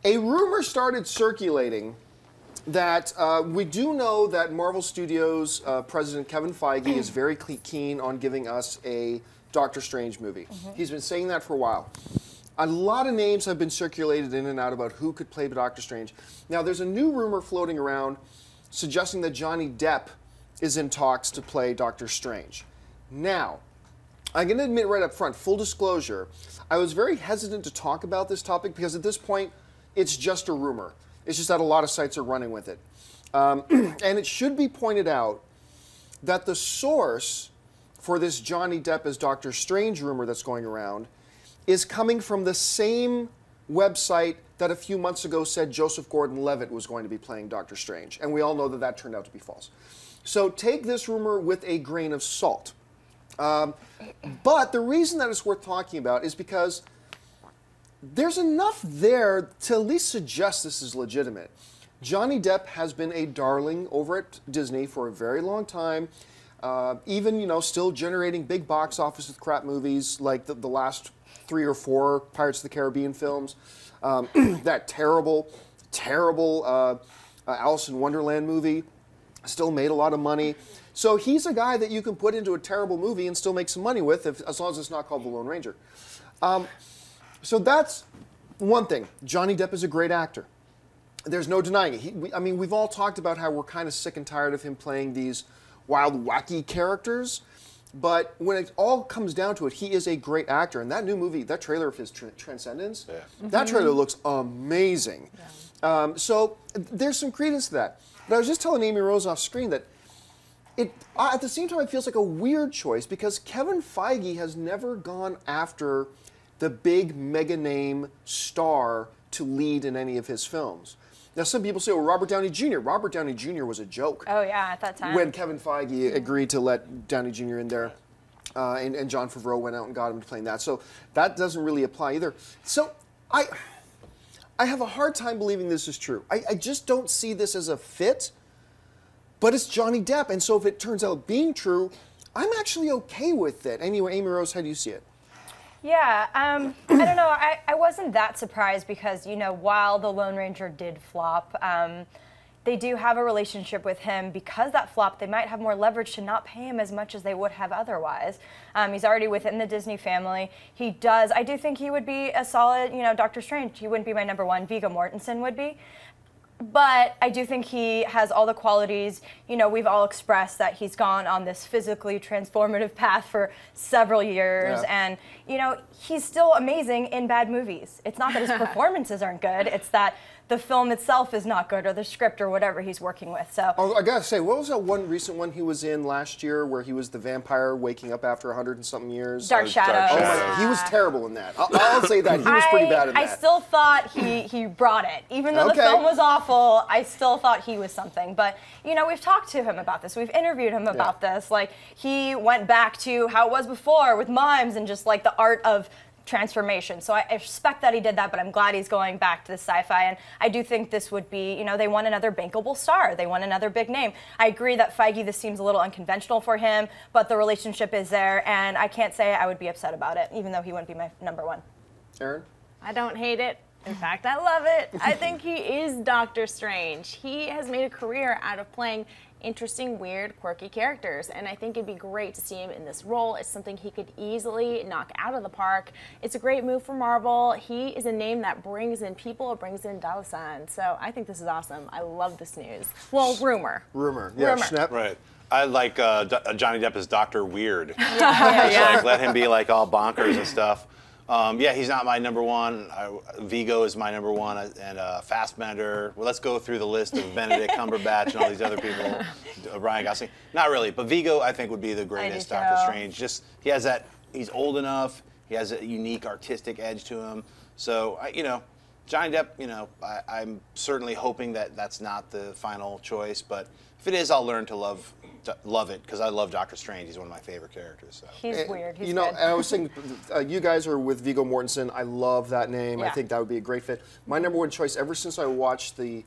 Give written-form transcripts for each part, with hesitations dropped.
A rumor started circulating that we do know that Marvel Studios President Kevin Feige is very keen on giving us a Doctor Strange movie. He's been saying that for a while. A lot of names have been circulated in and out about who could play Doctor Strange. Now, there's a new rumor floating around suggesting that Johnny Depp is in talks to play Doctor Strange. Now, I'm going to admit right up front, full disclosure, I was very hesitant to talk about this topic because at this point, it's just a rumor. It's just that a lot of sites are running with it. And it should be pointed out that the source for this Johnny Depp as Doctor Strange rumor that's going around is coming from the same website that a few months ago said Joseph Gordon-Levitt was going to be playing Doctor Strange. And we all know that that turned out to be false. So take this rumor with a grain of salt. But the reason that it's worth talking about is because there's enough there to at least suggest this is legitimate. Johnny Depp has been a darling over at Disney for a very long time. Even, still generating big box office with crap movies like the last 3 or 4 Pirates of the Caribbean films. That terrible Alice in Wonderland movie still made a lot of money. So he's a guy that you can put into a terrible movie and still make some money with, as long as it's not called The Lone Ranger. So that's one thing. Johnny Depp is a great actor. There's no denying it. We've all talked about how we're kind of sick and tired of him playing these wild, wacky characters. But when it all comes down to it, he is a great actor. And that new movie, that trailer of his Transcendence, that trailer looks amazing. Yeah. So there's some credence to that. But I was just telling Amy Rose off screen that at the same time, it feels like a weird choice because Kevin Feige has never gone after the big mega name star to lead in any of his films. Now, some people say, well, Robert Downey Jr. Robert Downey Jr. was a joke. Oh, yeah, at that time. When Kevin Feige agreed to let Downey Jr. in there, and Jon Favreau went out and got him to playing that. So that doesn't really apply either. So I have a hard time believing this is true. I just don't see this as a fit, but it's Johnny Depp. And so if it turns out being true, I'm actually okay with it. Anyway, Amy Rose, how do you see it? Yeah, I don't know. I wasn't that surprised because, while The Lone Ranger did flop, they do have a relationship with him. Because that flopped, they might have more leverage to not pay him as much as they would have otherwise. He's already within the Disney family. I do think he would be a solid, Doctor Strange. He wouldn't be my number one. Viggo Mortensen would be. But I do think he has all the qualities. We've all expressed that he's gone on this physically transformative path for several years. Yeah. And, he's still amazing in bad movies. It's not that his performances aren't good. It's that the film itself is not good or the script or whatever he's working with. So I gotta say, what was that one recent one he was in last year where he was the vampire waking up after 100 and something years? Dark Shadows. Oh my, he was terrible in that. I'll say that. He was pretty bad in that. I still thought he brought it. Even though the film was awful, I still thought he was something. But, we've talked to him about this. We've interviewed him about this. Like, he went back to how it was before with mimes and just, like, the art of transformation. So I respect that he did that, but I'm glad he's going back to the sci-fi. And I do think this would be, they want another bankable star. They want another big name. I agree that Feige, this seems a little unconventional for him, but the relationship is there, and I can't say I would be upset about it, even though he wouldn't be my number one. Erin? I don't hate it. In fact, I love it. I think he is Doctor Strange. He has made a career out of playing interesting, weird, quirky characters, and I think it'd be great to see him in this role. It's something he could easily knock out of the park. It's a great move for Marvel. He is a name that brings in people, it brings in dollar signs, so I think this is awesome. I love this news. Well, rumor. Yeah, Schnapp. Right. I like Johnny Depp as Dr. Weird. Like, let him be like all bonkers and stuff. Yeah, he's not my number one. Viggo is my number one, and Fassbender. Well, let's go through the list of Benedict Cumberbatch and all these other people. Ryan Gosling. Not really, but Viggo I think would be the greatest Doctor Strange. Just he has that. He's old enough. He has a unique artistic edge to him. So Johnny Depp. I'm certainly hoping that that's not the final choice, but if it is, I'll learn to love it because I love Doctor Strange. He's one of my favorite characters. So. He's weird. He's good. And I was saying, you guys are with Viggo Mortensen. I love that name. I think that would be a great fit. My number one choice ever since I watched the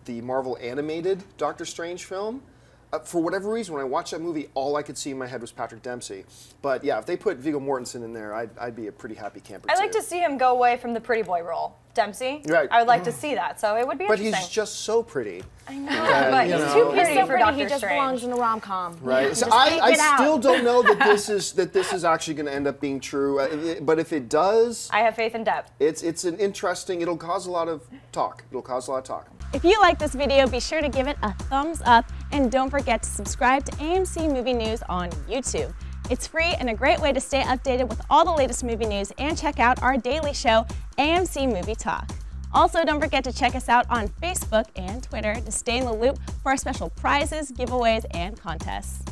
Marvel animated Doctor Strange film for whatever reason, when I watched that movie, all I could see in my head was Patrick Dempsey. But yeah, if they put Viggo Mortensen in there, I'd be a pretty happy camper. I'd like to see him go away from the pretty boy role. Dempsey. Right. I would like to see that. So it would be But interesting. he's just so pretty. I know, but you he's know. too He's pretty so for pretty, Doctor he just Strange. belongs in a rom-com. Right. So Just I take it out. still don't know that this is actually going to end up being true. But if it does, I have faith in Deb. it's an interesting. It'll cause a lot of talk. It'll cause a lot of talk. If you like this video, be sure to give it a thumbs up and don't forget to subscribe to AMC Movie News on YouTube. It's free and a great way to stay updated with all the latest movie news and check out our daily show, AMC Movie Talk. Also, don't forget to check us out on Facebook and Twitter to stay in the loop for our special prizes, giveaways, and contests.